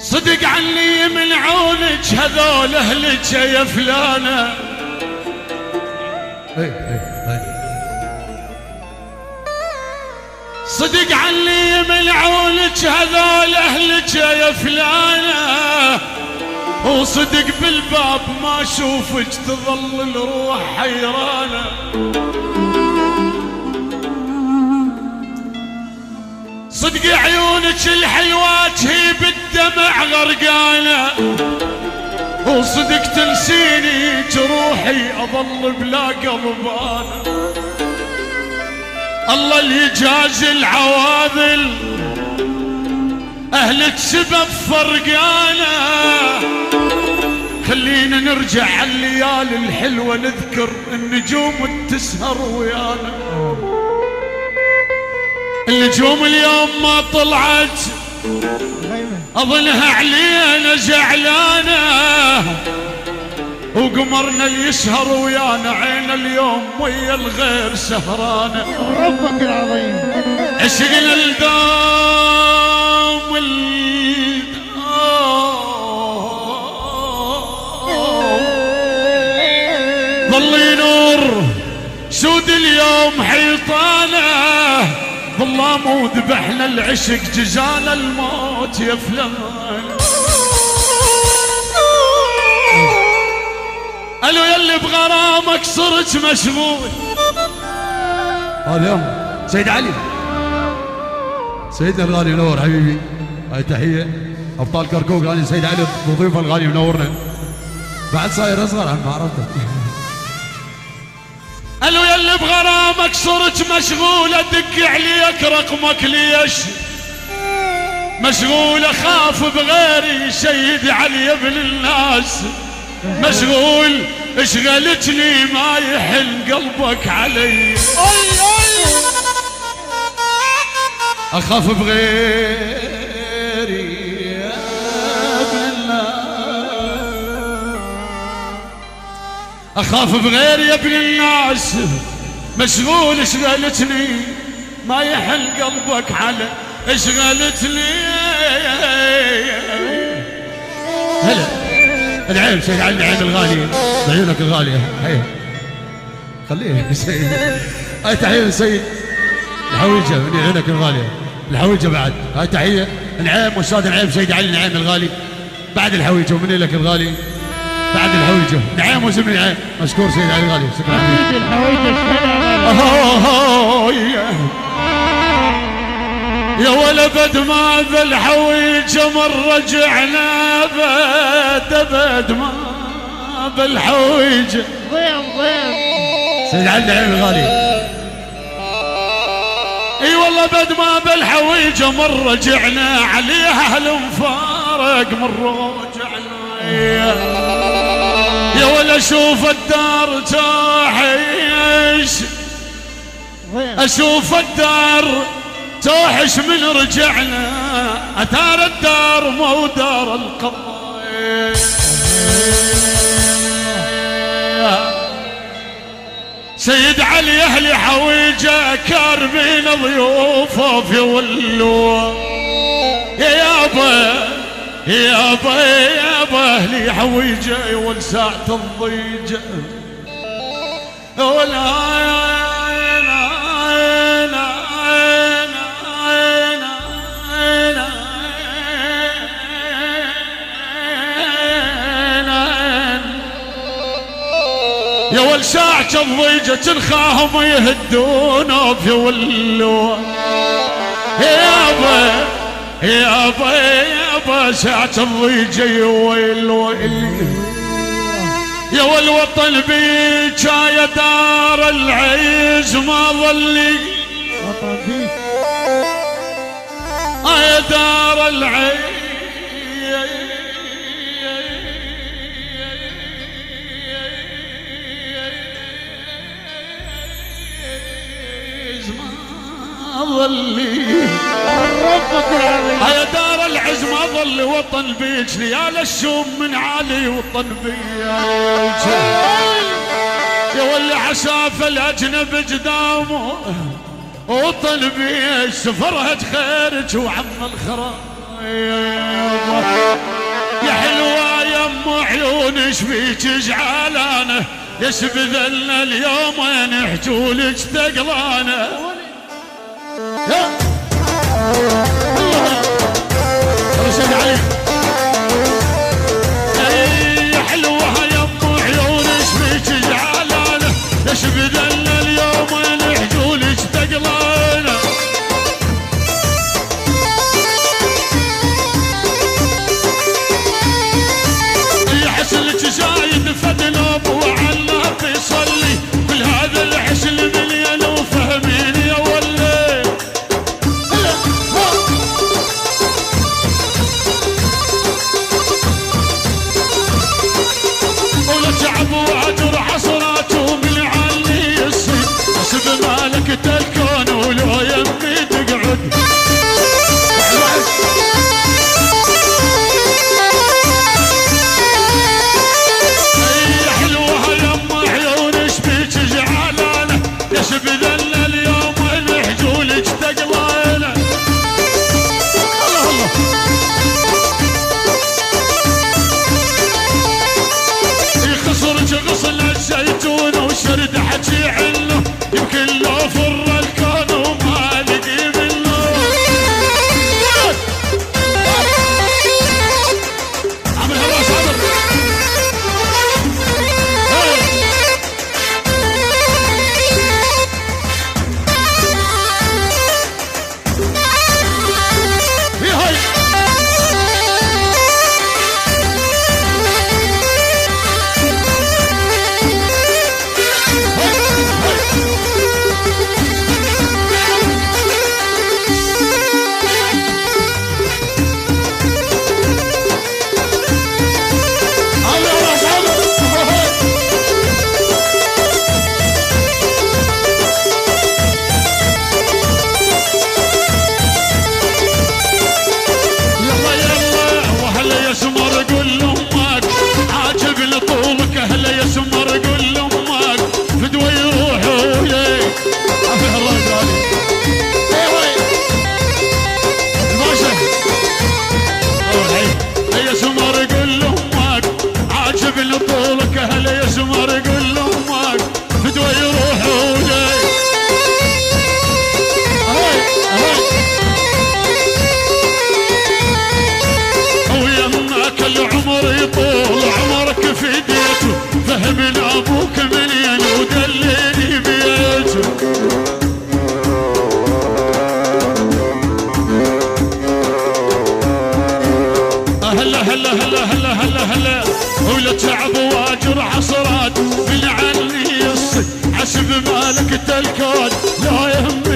صدق عني من عونك هذول اهلك يا فلانة. صدق عني من عونك هذول اهلك يا فلانة، وصدق بالباب ما اشوفك تظل الروح حيرانة. صدق عيونك الحلوات هي بالدمع غرقانة، وصدق تنسيني جروحي اظل بلا قلبانة. الله اللي يجازي العواذل اهلك سبب فرقانة. خلينا نرجع عالليالي الحلوة نذكر النجوم تسهر ويانا. النجوم اليوم ما طلعت اظنها علينا زعلانة، وقمرنا اللي يسهر ويانا عين اليوم ويا الغير سهرانة. ربك العظيم عشقنا الدام ظل نور سود اليوم حيطانه. بالله مو ذبحنا العشق جزانا الموت يا فلان. قالوا يلي بغرامك صرت مشغول. هذا يوم سيد علي سيدنا الغالي منور حبيبي. هاي تحية أبطال كركوك. أنا سيد علي ضيوفه الغالي منورنا. بعد صاير أصغر عن ما عرفته. قالوا يلي بغرامك صرت مشغول، أدق عليك رقمك ليش مشغول؟ أخاف بغيري سيد علي ابن الناس مشغول. اشغلتني ما يحن قلبك علي. أخاف بغيري يا ابن الناس، أخاف بغيري يا ابن الناس مشغول. اشغلتني ما يحن قلبك علي. اشغلتني هلا العين سيد علي العين الغالي بعيونك الغالية. هيا خليه سيد. هاي تحية من سيد الحويجة من عيونك الغالية. الحويجة بعد هاي تحية نعيم واستاذ نعيم سيد علي نعيم الغالي بعد الحويجة ومن لك الغالي بعد الحويجة نعيم وزمن نعيم. مشكور سيد علي الغالي. شكرا حبيبي الحويجة يا ولد ما بالحويجة مرة رجعنا بد ما بالحويجة. ضيم سيد علي نعيم الغالي. اي والله بد ما بالحويجة مرة رجعنا عليها هالمفارق مرة رجعنا. يا ولا اشوف الدار توحش اشوف الدار توحش من رجعنا. اثار الدار مو دار القضايا. سيد علي اهلي حويجه كارمين ضيوفه في ولو. يا يابا يابا يابا اهلي حويجه والساعة الضيجه ولا يا والساعة الضيجة تنخاهم يهدون في ولو. يابا يابا يابا ساعة الضيجة يا ويل ويل. يا والوطن بيك يا دار العز ما ظلي. يا دار العز ظلي. ربك العظيم يا دار العز ما ظل وطن بيك. ليال الشوم من علي وطن بيك. يا واللي عشاف الاجنب قدامه وطن بيك. سفرهة خيرك وعم الخرايب عيون شبيك جعلانه ليش بذلنا اليومين حجولك تقلانه رشد علي يا حلوة يم عيون شبيك جعلانه ليش بذلنا اليومين حجولك تقلانه حسلك زايد فدنوب وعلى بيصلي كل هذا الحسن مليان وفهمين يا ولي ولا تعب واجر حصرات ومن علي يصير حسب مالك تلكون ولو يمي تقعد بذل اليوم الحجولك تقلانه الله الله يخسرك غصن الزيتون وشرد حكي عنه يمكن لو فر الكون وما لقي منه عامل هوا صابر فهمن ابوك منين ودليني بيته هلا هلا هلا هلا هلا هلا ولا تعب واجر حصرات من عني يصي حسب مالك تلكون لا يهم